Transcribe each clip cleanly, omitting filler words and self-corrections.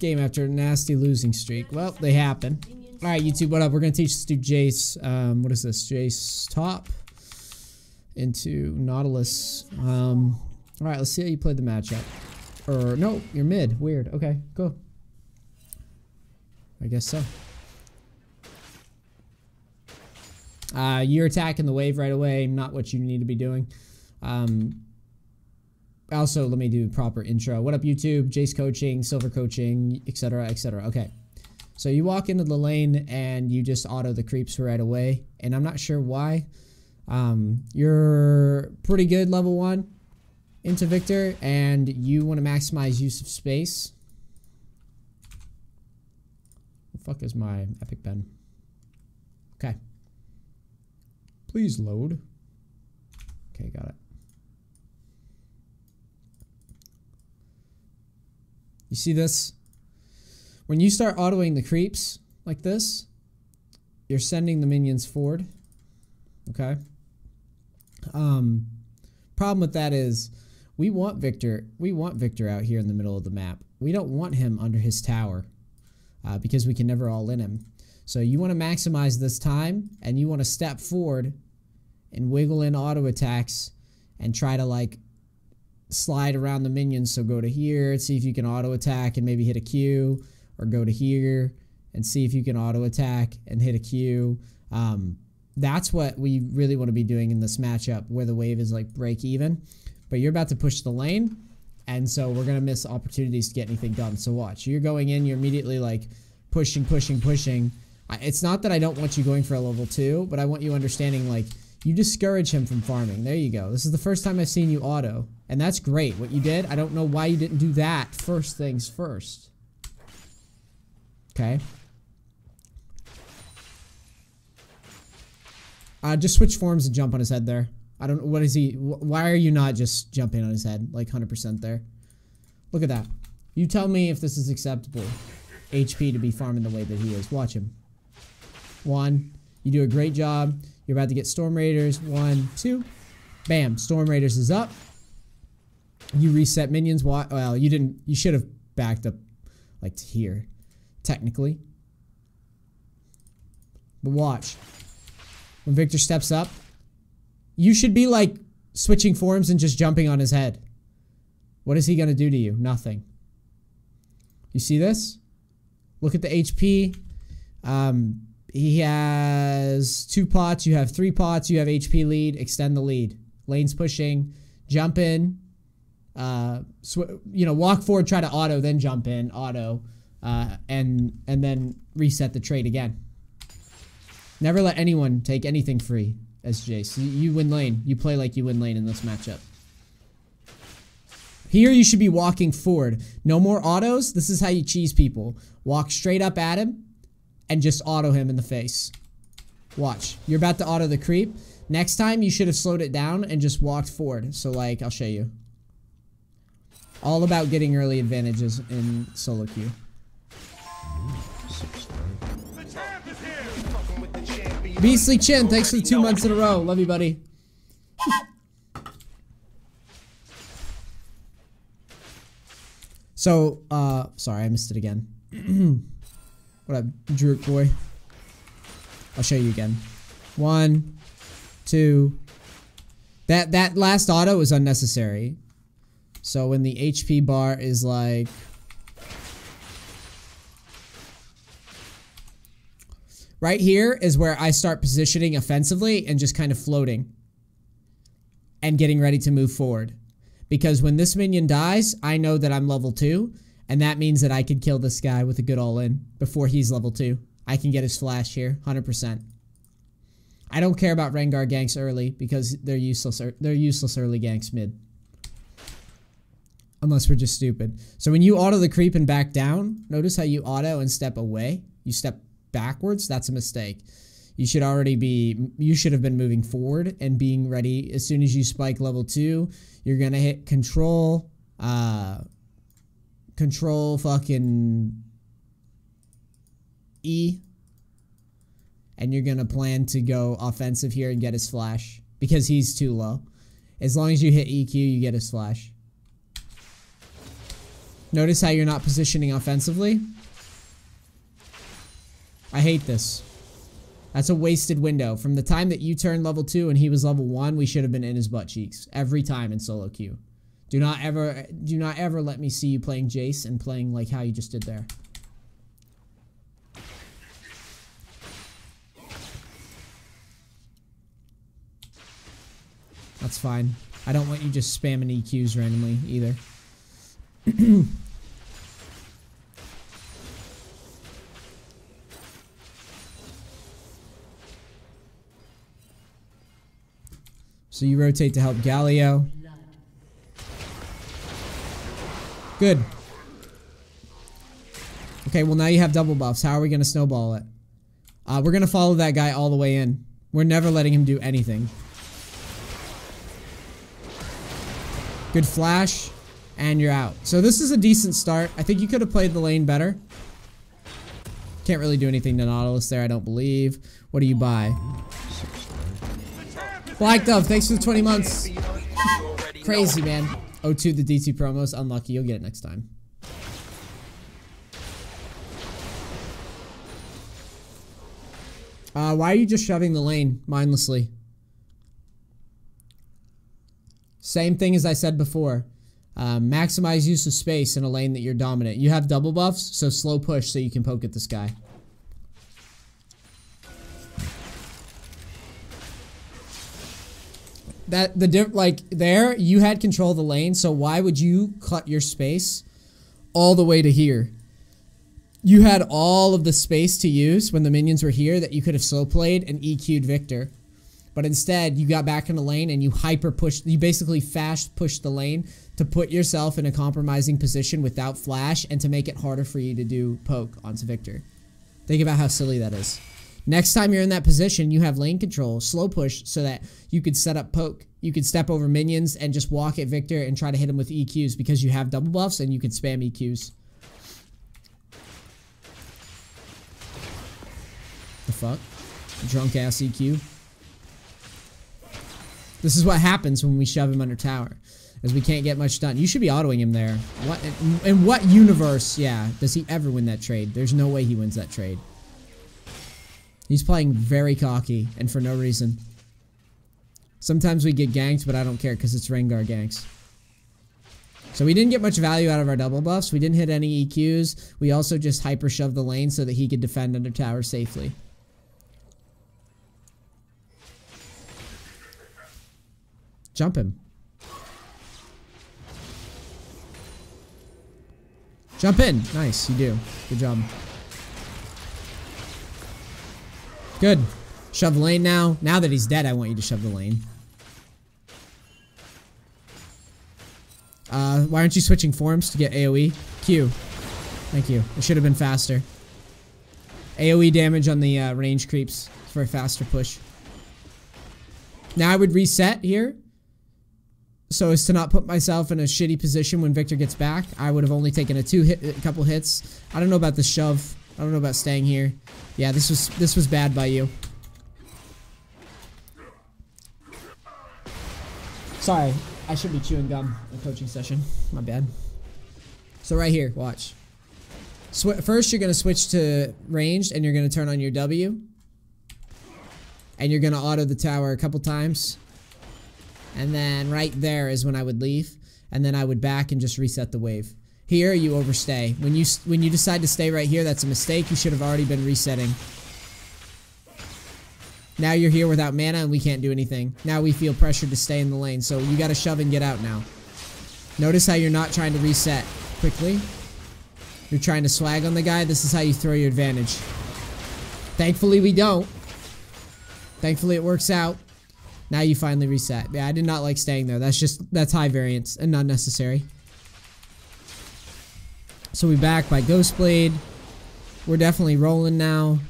game after a nasty losing streak. Well, they happen. All right, YouTube, what up? We're going to teach this dude Jayce. What is this? Jayce top into Nautilus. All right, let's see how you played the matchup. Or, no, you're mid. Weird. Okay, go. I guess so. You're attacking the wave right away. Not what you need to be doing. Also, let me do proper intro. What up, YouTube? Jayce coaching, silver coaching, etc., etc. Okay. So you walk into the lane and you just auto the creeps right away. And I'm not sure why. You're pretty good level 1 into Viktor, and you want to maximize use of space. The fuck is my epic pen? Okay. Please load. Okay, got it. You see this? When you start autoing the creeps like this, you're sending the minions forward. Okay? Problem with that is we want Viktor out here in the middle of the map. We don't want him under his tower because we can never all in him. So you want to maximize this time, and you want to step forward and wiggle in auto attacks and try to like slide around the minions. So go to here, see if you can auto attack and maybe hit a Q, or go to here and see if you can auto attack and hit a Q. That's what we really want to be doing in this matchup where the wave is like break even. But you're about to push the lane, and so we're going to miss opportunities to get anything done. So watch. You're going in, you're immediately like pushing. It's not that I don't want you going for a level 2, but I want you understanding like you discourage him from farming. There you go. This is the first time I've seen you auto, and that's great. What you did, I don't know why you didn't do that first things first. Okay. Just switch forms and jump on his head there. I don't know. What is he? Why are you not just jumping on his head like 100% there? Look at that. You tell me if this is acceptable. HP to be farming the way that he is. Watch him. 1. You do a great job. You're about to get Storm Raiders. 1, 2. Bam. Storm Raiders is up. You reset minions. Well, you didn't. You should have backed up like to here. Technically. But watch. When Viktor steps up, you should be like switching forms and just jumping on his head. What is he going to do to you? Nothing. You see this? Look at the HP. He has 2 pots. You have 3 pots. You have HP lead. Extend the lead. Lane's pushing. Jump in. Walk forward, try to auto, then jump in, auto, and then reset the trade again. Never let anyone take anything free as Jayce. You win lane. You play like you win lane in this matchup. Here you should be walking forward. No more autos. This is how you cheese people. Walk straight up at him and just auto him in the face. Watch. You're about to auto the creep. Next time you should have slowed it down and just walked forward. So like, I'll show you. All about getting early advantages in solo queue. Beastly Chin, thanks for the 2 months in a row. Love you, buddy. So, sorry, I missed it again. What up, Droop boy? I'll show you again. 1, 2. That last auto is unnecessary. So when the HP bar is like... Right here is where I start positioning offensively and just kind of floating. And getting ready to move forward. Because when this minion dies, I know that I'm level 2. And that means that I could kill this guy with a good all-in before he's level 2. I can get his flash here, 100%. I don't care about Rengar ganks early because they're useless early ganks mid. Unless we're just stupid. So when you auto the creep and back down, notice how you auto and step away. You step backwards. That's a mistake. You should have been moving forward and being ready. As soon as you spike level 2, you're going to hit control fucking E. And you're going to plan to go offensive here and get his flash. Because he's too low. As long as you hit EQ, you get his flash. Notice how you're not positioning offensively? I hate this. That's a wasted window. From the time that you turned level 2 and he was level 1, we should have been in his butt cheeks. Every time in solo queue. Do not ever let me see you playing Jayce and playing like how you just did there. That's fine. I don't want you just spamming EQs randomly either. So you rotate to help Galio. Good. Okay, well now you have double buffs. How are we going to snowball it? We're going to follow that guy all the way in. We're never letting him do anything. Good flash, and you're out. So this is a decent start. I think you could have played the lane better. Can't really do anything to Nautilus there, I don't believe. What do you buy? Black Dove, thanks for the 20 months. Crazy, man. O2, the DT promos. Unlucky, you'll get it next time. Why are you just shoving the lane mindlessly? Same thing as I said before. Maximize use of space in a lane that you're dominant. You have double buffs, so slow push so you can poke at this guy. There, you had control of the lane, so why would you cut your space all the way to here? You had all of the space to use when the minions were here that you could have slow played and EQ'd Viktor. But instead, you got back in the lane and you hyper pushed, you basically fast pushed the lane to put yourself in a compromising position without flash and to make it harder for you to do poke onto Viktor. Think about how silly that is. Next time you're in that position, you have lane control, slow push, so that you could set up poke. You could step over minions and just walk at Viktor and try to hit him with EQs because you have double buffs and you can spam EQs. The fuck? Drunk ass EQ. This is what happens when we shove him under tower, as we can't get much done. You should be autoing him there. What in what universe, yeah, does he ever win that trade? There's no way he wins that trade. He's playing very cocky, and for no reason. Sometimes we get ganked, but I don't care, because it's Rengar ganks. So we didn't get much value out of our double buffs. We didn't hit any EQs. We also just hyper shoved the lane so that he could defend under tower safely. Jump him. Jump in. Nice, you do. Good job. Good. Shove the lane now. Now that he's dead, I want you to shove the lane. Why aren't you switching forms to get AoE? Q. Thank you. It should have been faster. AoE damage on the range creeps for a faster push. Now I would reset here, so as to not put myself in a shitty position when Viktor gets back. I would have only taken a couple hits. I don't know about the shove. I don't know about staying here. Yeah, this was bad by you. Sorry, I should be chewing gum in a coaching session. My bad. So right here, watch. First, you're gonna switch to ranged, and you're gonna turn on your W, and you're gonna auto the tower a couple times. And then right there is when I would leave, and then I would back and just reset the wave. Here you overstay. When you decide to stay right here, that's a mistake. You should have already been resetting. Now you're here without mana and we can't do anything. Now we feel pressured to stay in the lane, so you gotta shove and get out now. Notice how you're not trying to reset quickly. You're trying to swag on the guy. This is how you throw your advantage. Thankfully we don't. Thankfully it works out. Now you finally reset. Yeah, I did not like staying there. That's high variance and not necessary. So we back by Ghostblade. We're definitely rolling now.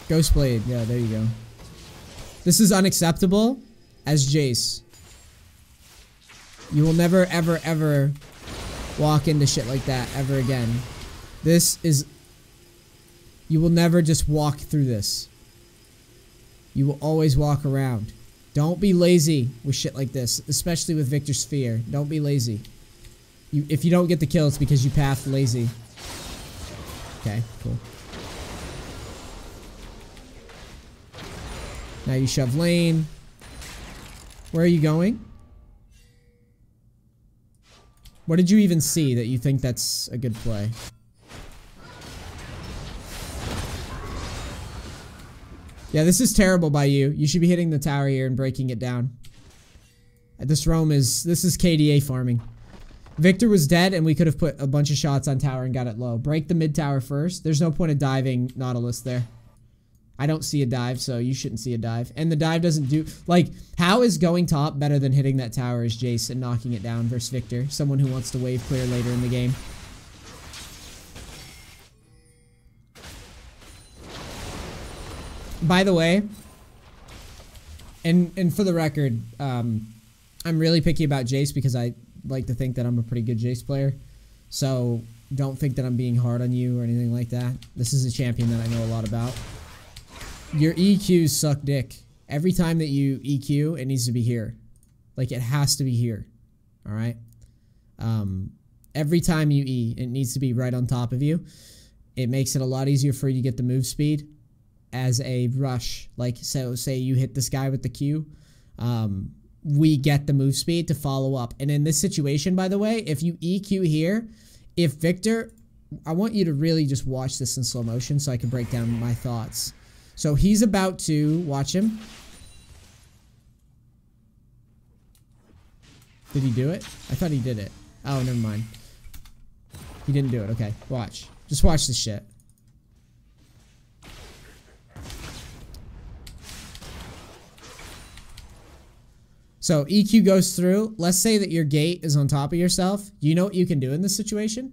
Ghostblade. Yeah, there you go. This is unacceptable as Jayce. You will never, ever, ever walk into shit like that ever again. This is... You will never just walk through this. You will always walk around. Don't be lazy with shit like this, especially with Viktor's Sphere. Don't be lazy. If you don't get the kill, it's because you pathed lazy. Okay, cool. Now you shove lane. Where are you going? What did you even see that you think that's a good play? Yeah, this is terrible by you. You should be hitting the tower here and breaking it down. This is KDA farming. Viktor was dead and we could have put a bunch of shots on tower and got it low. Break the mid tower first. There's no point of diving Nautilus there. I don't see a dive, so you shouldn't see a dive. And the dive doesn't do... Like, how is going top better than hitting that tower as Jayce and knocking it down versus Viktor? Someone who wants to wave clear later in the game. By the way, and for the record, I'm really picky about Jayce because I like to think that I'm a pretty good Jayce player. So don't think that I'm being hard on you or anything like that. This is a champion that I know a lot about. Your EQs suck dick. Every time that you EQ, it needs to be here. Like, it has to be here. Alright? Every time you E, it needs to be right on top of you. It makes it a lot easier for you to get the move speed as a rush. Like, so say you hit this guy with the Q. We get the move speed to follow up. And in this situation, by the way, if you EQ here, if Viktor... I want you to really just watch this in slow motion so I can break down my thoughts. So he's about to... Watch him. Did he do it? I thought he did it. Oh, never mind. He didn't do it. Okay, watch. Just watch this shit. So EQ goes through. Let's say that your gate is on top of yourself. You know what you can do in this situation?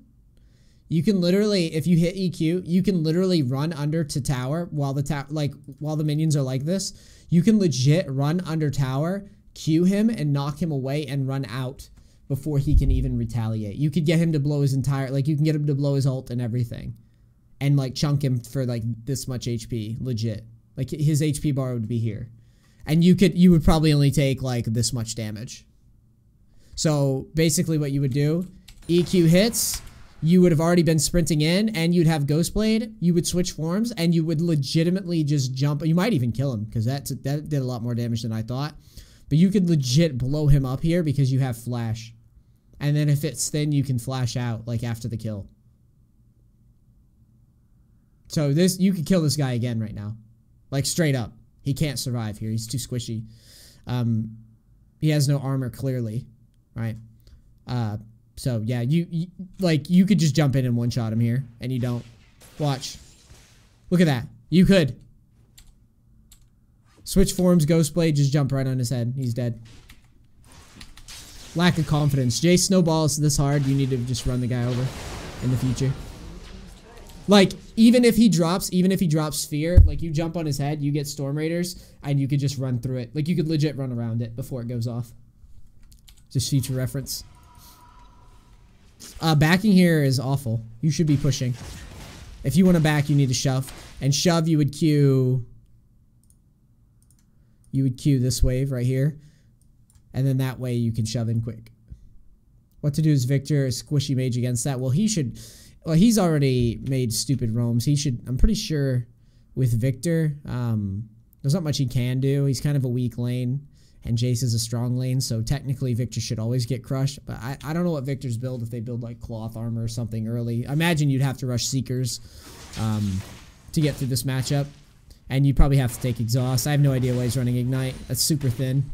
You can literally, if you hit EQ, you can literally run under to tower while the minions are like this. You can legit run under tower, Q him, and knock him away and run out before he can even retaliate. You could get him to blow his entire, like, you can get him to blow his ult and everything. And, like, chunk him for, like, this much HP. Legit. Like, his HP bar would be here. And you would probably only take, like, this much damage. So, basically what you would do, EQ hits... You would have already been sprinting in, and you'd have Ghostblade. You would switch forms, and you would legitimately just jump. You might even kill him, because that did a lot more damage than I thought. But you could legit blow him up here because you have flash. And then if it's thin, you can flash out, like, after the kill. So you could kill this guy again right now. Like, straight up. He can't survive here. He's too squishy. He has no armor, clearly. Right? So, yeah, you could just jump in and one-shot him here, and you don't. Watch. Look at that. You could. Switch forms, Ghostblade, just jump right on his head. He's dead. Lack of confidence. Jayce snowballs this hard, you need to just run the guy over in the future. Like, even if he drops Sphere, like, you jump on his head, you get Storm Raiders, and you could just run through it. Like, you could legit run around it before it goes off. Just future reference. Backing here is awful. You should be pushing. If you want to back, you need to shove. And shove, you would queue... You would queue this wave right here. And then that way you can shove in quick. What to do is Viktor, a squishy mage against that. Well, he should... Well, he's already made stupid roams. He should... I'm pretty sure with Viktor, there's not much he can do. He's kind of a weak lane. And Jayce is a strong lane, so technically Viktor should always get crushed. But I don't know what Viktor's build, if they build like cloth armor or something early. I imagine you'd have to rush Seekers to get through this matchup. And you'd probably have to take Exhaust. I have no idea why he's running Ignite. That's super thin.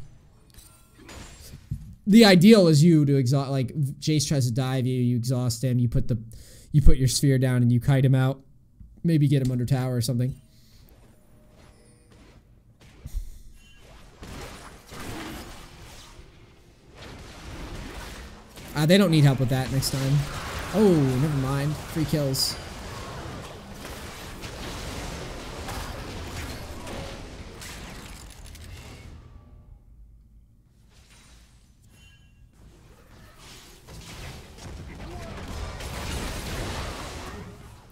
The ideal is you to exhaust, like Jayce tries to dive you, you exhaust him, you put your sphere down and you kite him out. Maybe get him under tower or something. They don't need help with that next time. Oh, never mind. 3 kills.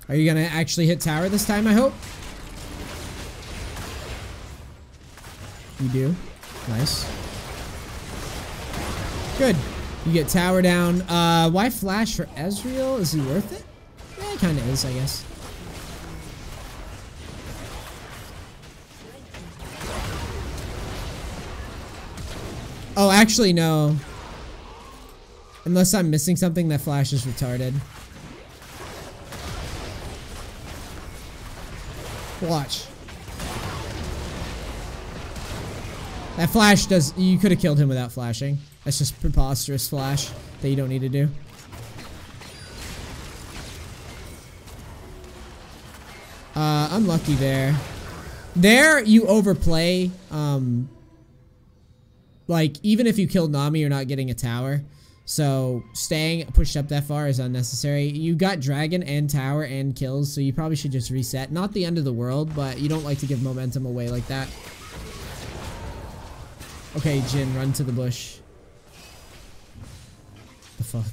Are you gonna actually hit tower this time, I hope? You do? Nice. Good. You get tower down. Why flash for Ezreal? Is he worth it? Yeah, it kind of is, I guess. Oh, actually, no. Unless I'm missing something, that flash is retarded. Watch. That flash does... You could have killed him without flashing. That's just preposterous flash that you don't need to do. Unlucky there. There, you overplay. Like, even if you killed Nami, you're not getting a tower. So, staying pushed up that far is unnecessary. You got dragon and tower and kills, so you probably should just reset. Not the end of the world, but you don't like to give momentum away like that. Okay, Jhin, run to the bush. The fuck?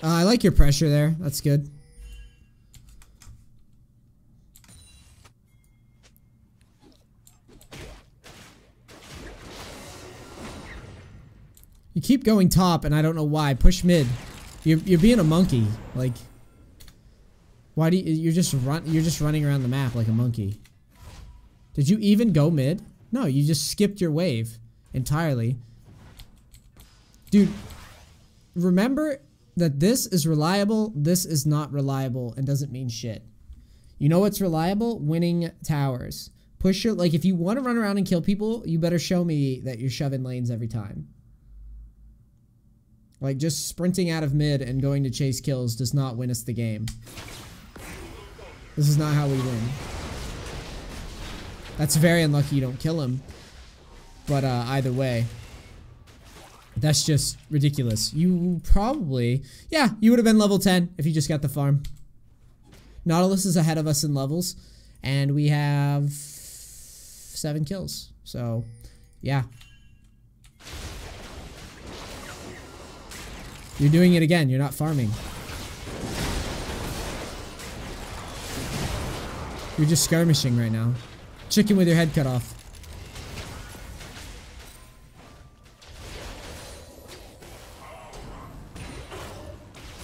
I like your pressure there. That's good. You keep going top, and I don't know why. Push mid. You're being a monkey. Like, why do you're just running around the map like a monkey. Did you even go mid? No, you just skipped your wave entirely. Dude, remember that this is reliable, this is not reliable, and doesn't mean shit. You know what's reliable? Winning towers. Push your, like, if you want to run around and kill people, you better show me that you're shoving lanes every time. Like, just sprinting out of mid and going to chase kills does not win us the game. This is not how we win. That's very unlucky you don't kill him. But either way, that's just ridiculous. You probably... Yeah, you would have been level 10 if you just got the farm. Nautilus is ahead of us in levels. And we have 7 kills. So, yeah. You're doing it again. You're not farming. You're just skirmishing right now. Chicken with your head cut off.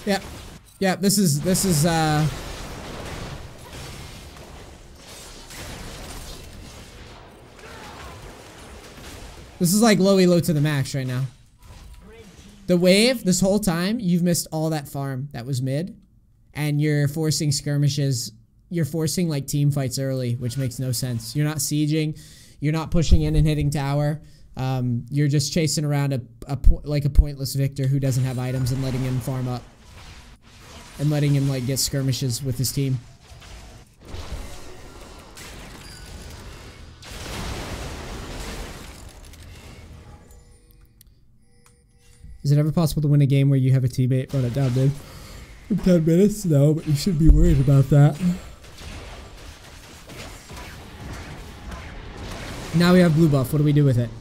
Yeah. Yeah, this is This is like low elo to the max right now. The wave, this whole time, you've missed all that farm that was mid. And you're forcing skirmishes. You're forcing, like, team fights early, which makes no sense. You're not sieging. You're not pushing in and hitting tower. You're just chasing around like a pointless Viktor who doesn't have items and letting him farm up. And letting him, like, get skirmishes with his team. Is it ever possible to win a game where you have a teammate run it down mid for 10 minutes? No, but you shouldn't be worried about that. Now we have blue buff. What do we do with it?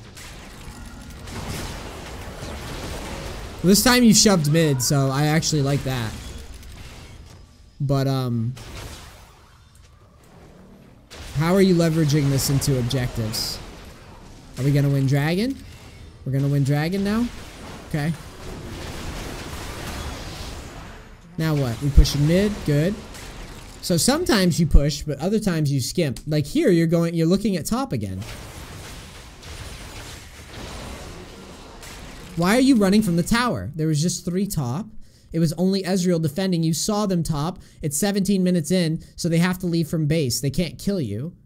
Well, this time you shoved mid, so I actually like that. But, how are you leveraging this into objectives? Are we gonna win dragon? We're gonna win dragon now? Okay. Now what? We pushing mid? Good. So sometimes you push, but other times you skimp. Like here, you're looking at top again. Why are you running from the tower? There was just 3 top. It was only Ezreal defending. You saw them top. It's 17 minutes in, so they have to leave from base. They can't kill you.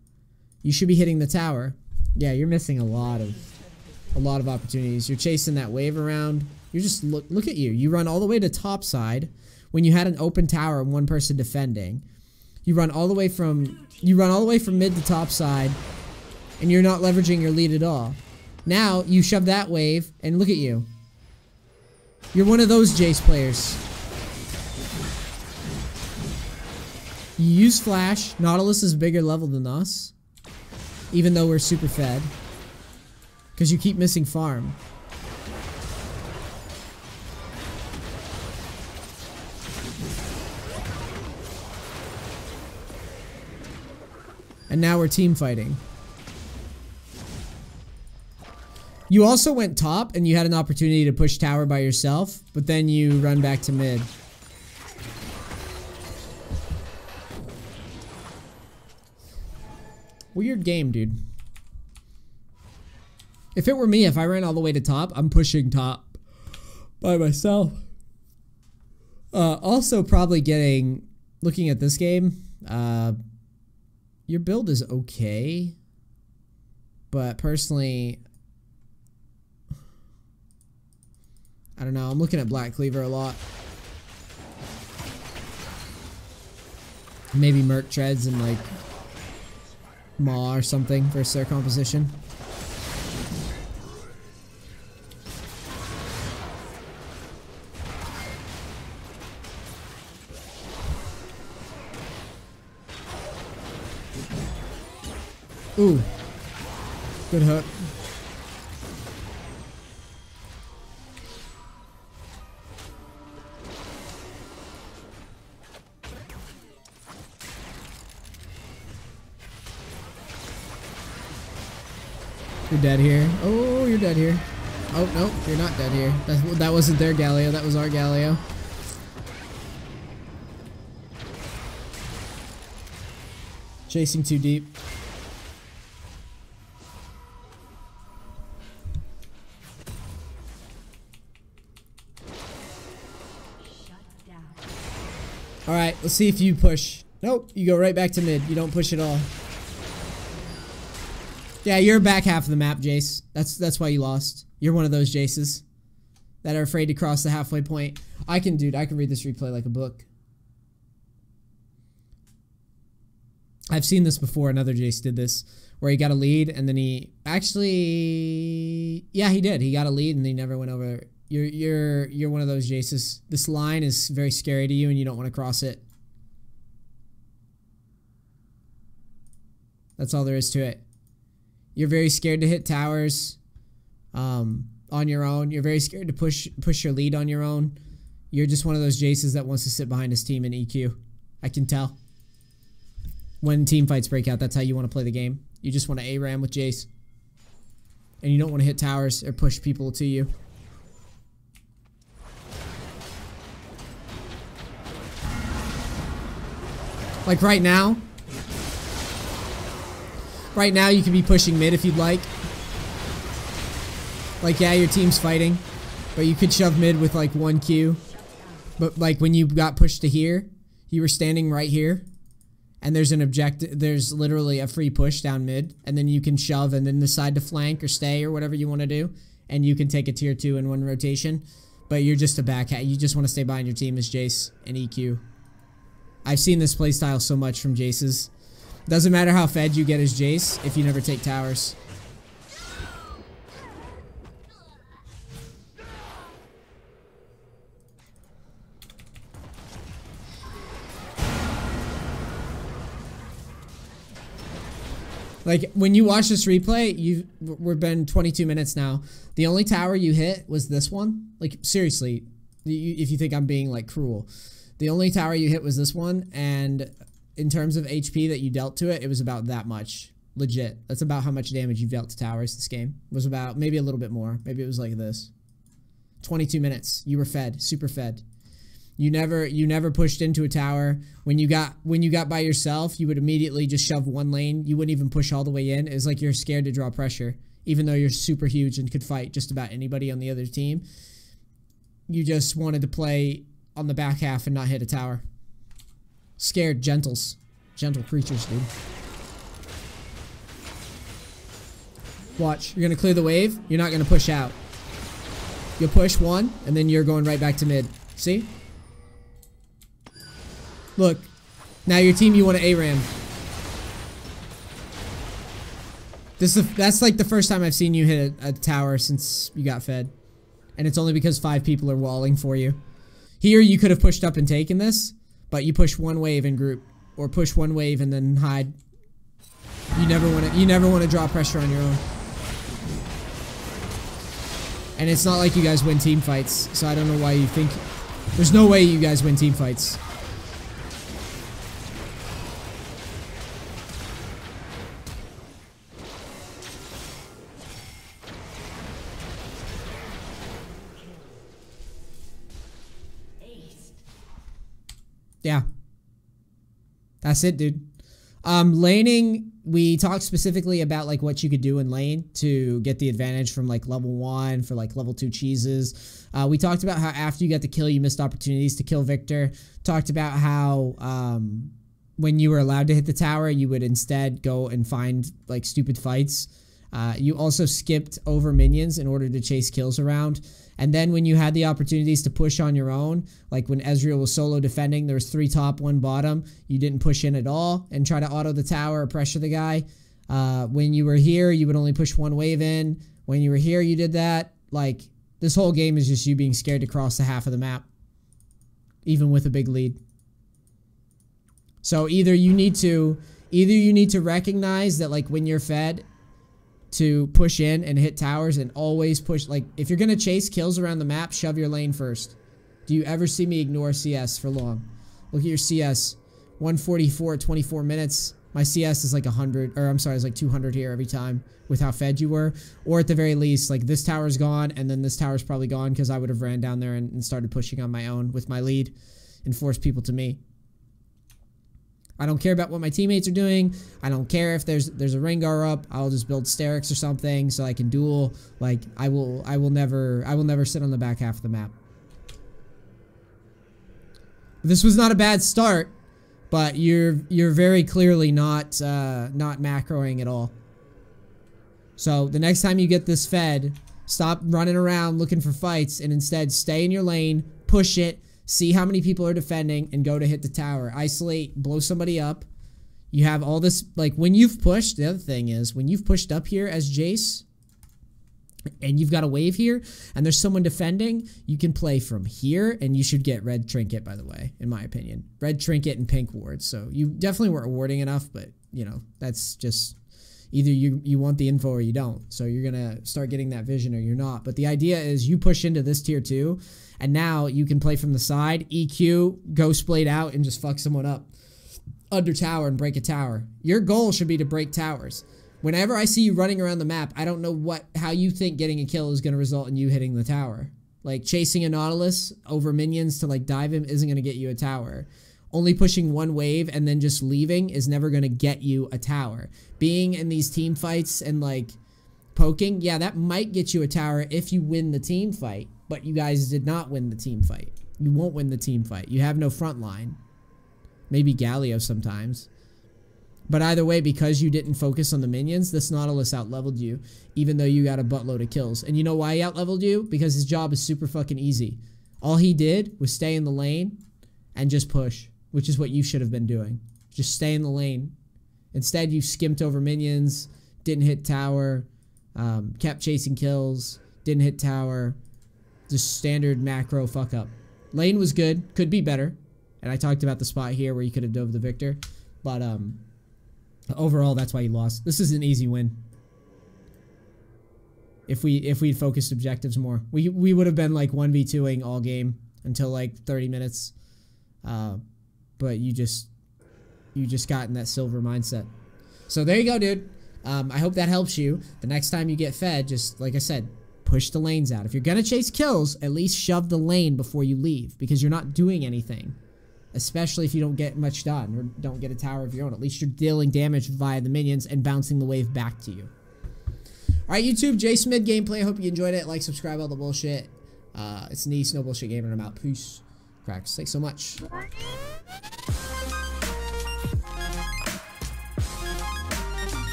You should be hitting the tower. Yeah, you're missing a lot of opportunities. You're chasing that wave around. You're just look at you. You run all the way to top side when you had an open tower and one person defending. You run all the way from mid to top side, and you're not leveraging your lead at all. Now you shove that wave, and look at you. You're one of those Jayce players. You use flash. Nautilus is bigger level than us, even though we're super fed. Because you keep missing farm. And now we're team fighting. You also went top and you had an opportunity to push tower by yourself, but then you run back to mid. Weird game, dude. If it were me, if I ran all the way to top, I'm pushing top by myself. Also probably looking at this game, your build is okay, but personally, I don't know. I'm looking at Black Cleaver a lot. Maybe Merc Treads and like Maw or something versus their composition. Ooh. Good hook. You're dead here. Oh, you're dead here. Oh, no, you're not dead here. That wasn't their Galio. That was our Galio. Chasing too deep. Alright, let's see if you push. Nope, you go right back to mid. You don't push at all. Yeah, you're back half of the map, Jayce. That's why you lost. You're one of those Jayces that are afraid to cross the halfway point. I can read this replay like a book. I've seen this before. Another Jayce did this, where he got a lead and then he actually, yeah, he did. He got a lead and he never went over. You're one of those Jayces. This line is very scary to you and you don't want to cross it. That's all there is to it. You're very scared to hit towers on your own. You're very scared to push your lead on your own. You're just one of those Jayces that wants to sit behind his team in EQ. I can tell. When team fights break out, that's how you want to play the game. You just want to ARAM with Jayce. And you don't want to hit towers or push people to you. Like right now. Right now you can be pushing mid if you'd like. Like, yeah, your team's fighting. But you could shove mid with like 1Q. But like when you got pushed to here, you were standing right here. And there's an objective, there's literally a free push down mid. And then you can shove and then decide to flank or stay or whatever you want to do. And you can take a tier 2 in one rotation. But you're just a back hat. You just want to stay behind your team as Jayce and EQ. I've seen this playstyle so much from Jayce's. Doesn't matter how fed you get as Jayce if you never take towers. Like, when you watch this replay, we've been 22 minutes now. The only tower you hit was this one. Like, seriously, if you think I'm being, like, cruel. The only tower you hit was this one, and in terms of HP that you dealt to it, it was about that much. Legit. That's about how much damage you've dealt to towers this game. It was about maybe a little bit more. Maybe it was like this. 22 minutes. You were fed. Super fed. You never pushed into a tower. When you got by yourself, you would immediately just shove one lane. You wouldn't even push all the way in. It was like you're scared to draw pressure. Even though you're super huge and could fight just about anybody on the other team. You just wanted to play on the back half and not hit a tower. Scared gentles. Gentle creatures, dude. Watch. You're going to clear the wave. You're not going to push out. You'll push one, and then you're going right back to mid. See? Look. Now your team, you want to ARAM. That's like the first time I've seen you hit a tower since you got fed. And it's only because 5 people are walling for you. Here, you could have pushed up and taken this. But you push one wave in group, or push one wave and then hide. You never want to draw pressure on your own. And it's not like you guys win team fights, so I don't know why you think. There's no way you guys win team fights. Yeah. That's it, dude. Laning, we talked specifically about like what you could do in lane to get the advantage from like level 1 for like level 2 cheeses. We talked about how after you got the kill, you missed opportunities to kill Viktor. Talked about how when you were allowed to hit the tower, you would instead go and find like stupid fights. You also skipped over minions in order to chase kills around. And then when you had the opportunities to push on your own, like when Ezreal was solo defending, there was 3 top, 1 bottom. You didn't push in at all and try to auto the tower or pressure the guy. When you were here, you would only push 1 wave in. When you were here, you did that. Like, this whole game is just you being scared to cross the half of the map, even with a big lead. So either you need to recognize that like when you're fed, to push in and hit towers and always push. Like, if you're going to chase kills around the map, shove your lane first. Do you ever see me ignore CS for long? Look at your CS. 144 at 24 minutes. My CS is like 100, or I'm sorry, it's like 200 here every time with how fed you were. Or at the very least, like this tower's gone and then this tower's probably gone because I would have ran down there and started pushing on my own with my lead and forced people to me. I don't care about what my teammates are doing. I don't care if there's a Rengar up. I'll just build Sterix or something so I can duel. Like I will never sit on the back half of the map. This was not a bad start, but you're very clearly not macroing at all. So the next time you get this fed, stop running around looking for fights and instead stay in your lane, push it. See how many people are defending and go to hit the tower. Isolate, blow somebody up. You have all this, like when you've pushed, the other thing is when you've pushed up here as Jayce and you've got a wave here and there's someone defending, you can play from here and you should get red trinket, by the way, in my opinion. Red trinket and pink wards. So you definitely weren't warding enough, but you know, that's just either you want the info or you don't. So you're going to start getting that vision or you're not. But the idea is you push into this tier 2 and now you can play from the side, EQ, go splayed out, and just fuck someone up under tower and break a tower. Your goal should be to break towers. Whenever I see you running around the map, I don't know how you think getting a kill is going to result in you hitting the tower. Like chasing a Nautilus over minions to like dive him isn't going to get you a tower. Only pushing 1 wave and then just leaving is never going to get you a tower. Being in these team fights and like poking, yeah, that might get you a tower if you win the team fight. But you guys did not win the team fight. You won't win the team fight. You have no front line. Maybe Galio sometimes. But either way, because you didn't focus on the minions, this Nautilus out-leveled you, even though you got a buttload of kills. And you know why he out-leveled you? Because his job is super fucking easy. All he did was stay in the lane and just push, which is what you should have been doing. Just stay in the lane. Instead, you skimped over minions, didn't hit tower, kept chasing kills, didn't hit tower. Just standard macro fuck up. Lane was good, could be better. And I talked about the spot here where you could have dove the Viktor. But overall, that's why you lost. This is an easy win. If we'd focused objectives more. We would have been like 1v2ing all game until like 30 minutes. But you just got in that silver mindset. So there you go, dude. I hope that helps you. The next time you get fed, just like I said, push the lanes out. If you're going to chase kills, at least shove the lane before you leave because you're not doing anything. Especially if you don't get much done or don't get a tower of your own. At least you're dealing damage via the minions and bouncing the wave back to you. Alright, YouTube, Jayce mid gameplay. I hope you enjoyed it. Like, subscribe, all the bullshit. It's Neace, no bullshit gamer, and I'm out. Peace. Cracks. Thanks so much.